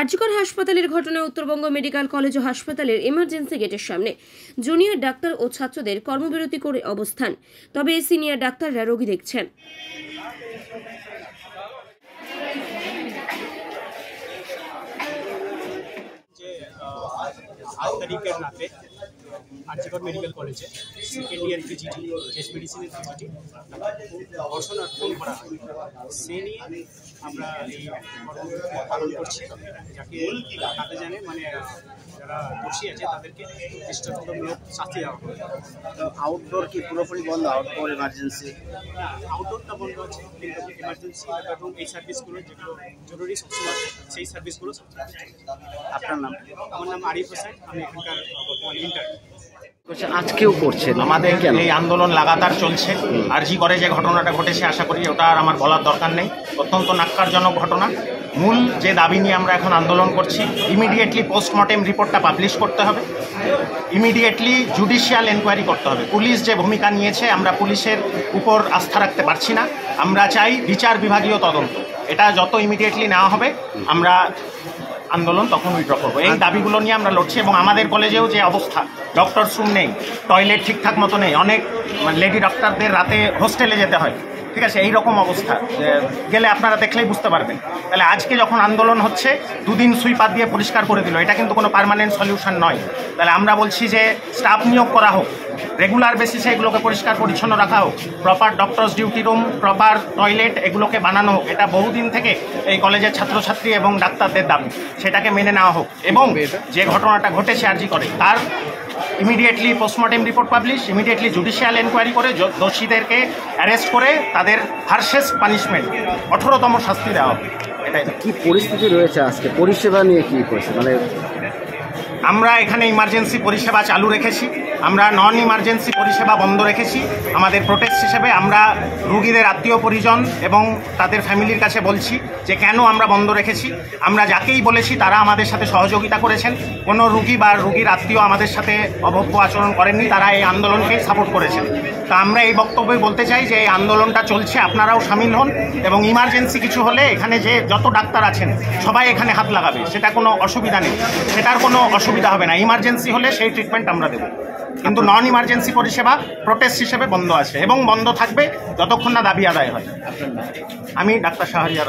আরজিকর হাসপাতালের ঘটনায় Uttarbanga medical college ও হাসপাতালের ইমার্জেন্সি গেটের সামনে জুনিয়র ডাক্তার ও ছাত্রদের কর্মবিরতি করে অবস্থান। তবে সিনিয়র ডাক্তাররা রোগী দেখছেন। তারিখের নাতে আরজিকর মেডিকেল কলেজে সেকেন্ড ইয়ার পিজিটি চেস্ট মেডিসিনের পিজিটি দর্শন আর ফোন করা হয়, সে নিয়ে আমরা এই পালন করছি। যাকে তাতে জানে মানে যারা দোষী আছে তাদেরকে দৃষ্টান্তমূলক শাস্তি দেওয়া হবে। আউটডোর কি পুরোপুরি বন্ধ? আউটডোর ইমার্জেন্সি আউটডোরটা বন্ধ আছে, কিন্তু ইমার্জেন্সি এবং এই সার্ভিসগুলো যেগুলো জরুরি সবসময় সেই সার্ভিসগুলো আপনার নাম? আমার নাম আরিফ হোসেন, আমি এখানকার বর্তমানে ইন্টার্ন। আজকেও করছেন? আমাদের এই আন্দোলন লাগাতার চলছে। আরজি করে যে ঘটনাটা ঘটেছে, আশা করি ওটা আর আমার বলার দরকার নেই, অত্যন্ত ন্যাক্কারজনক ঘটনা। মূল যে দাবি নিয়ে আমরা এখন আন্দোলন করছি, ইমিডিয়েটলি পোস্টমর্টেম রিপোর্টটা পাবলিশ করতে হবে, ইমিডিয়েটলি জুডিশিয়াল এনকোয়ারি করতে হবে। পুলিশ যে ভূমিকা নিয়েছে, আমরা পুলিশের উপর আস্থা রাখতে পারছি না। আমরা চাই বিচার বিভাগীয় তদন্ত, এটা যত ইমিডিয়েটলি নেওয়া হবে আমরা আন্দোলন তখন উইথড্র করবো। এই দাবিগুলো নিয়ে আমরা লড়ছি। এবং আমাদের কলেজেও যে অবস্থা, ডক্টরস রুম নেই, টয়লেট ঠিকঠাক মতো নেই, অনেক লেডি ডক্টরদের রাতে হোস্টেলে যেতে হয়, ঠিক আছে, এই রকম অবস্থা গেলে আপনারা দেখলেই বুঝতে পারবেন। তাহলে আজকে যখন আন্দোলন হচ্ছে, দুদিন সুইপার দিয়ে পরিষ্কার করে দিল, এটা কিন্তু কোনো পার্মানেন্ট সলিউশন নয়। তাহলে আমরা বলছি যে স্টাফ নিয়োগ করা হোক, রেগুলার বেসিসে এগুলোকে পরিষ্কার পরিচ্ছন্ন রাখা হোক, proper doctors duty room, proper toilet এগুলোকে বানানো হোক। এটা বহুদিন থেকে এই কলেজের ছাত্রছাত্রী এবং ডাক্তারদের দাবি, সেটাকে মেনে নেওয়া হোক। এবং যে ঘটনাটা ঘটেছে আরজি করে, তার immediately postmortem report publish, immediately judicial enquiry করে দোষীদেরকে অ্যারেস্ট করে তাদের হার্শেস্ট পানিশমেন্ট 18তম শাস্তি দেওয়া হবে। এটাই কি পরিস্থিতি রয়েছে আজকে? পরিষেবা নিয়ে কি করছে? মানে আমরা এখানে ইমার্জেন্সি পরিষেবা চালু রেখেছি, আমরা নন ইমার্জেন্সি পরিষেবা বন্ধ রেখেছি। আমাদের প্রোটেস্ট হিসেবে আমরা রুগীদের আত্মীয় পরিজন এবং তাদের ফ্যামিলির কাছে বলছি যে কেন আমরা বন্ধ রেখেছি। আমরা যাকেই বলেছি তারা আমাদের সাথে সহযোগিতা করেছেন, কোনো রুগী বা রুগীর আত্মীয় আমাদের সাথে অভব্য আচরণ করেননি, তারা এই আন্দোলনকেই সাপোর্ট করেছেন। তা আমরা এই বক্তব্যে বলতে চাই যে এই আন্দোলনটা চলছে, আপনারাও সামিল হন এবং ইমার্জেন্সি কিছু হলে এখানে যে যত ডাক্তার আছেন সবাই এখানে হাত লাগাবে, সেটা কোনো অসুবিধা নেই, সেটার কোনো অসুবিধা হবে না। ইমার্জেন্সি হলে সেই ট্রিটমেন্ট আমরা দেবো, কিন্তু নন ইমার্জেন্সি পরিষেবা প্রোটেস্ট হিসেবে বন্ধ আছে এবং বন্ধ থাকবে যতক্ষণ না দাবি আদায় হয়। আমি ডাক্তার শাহরিয়ার।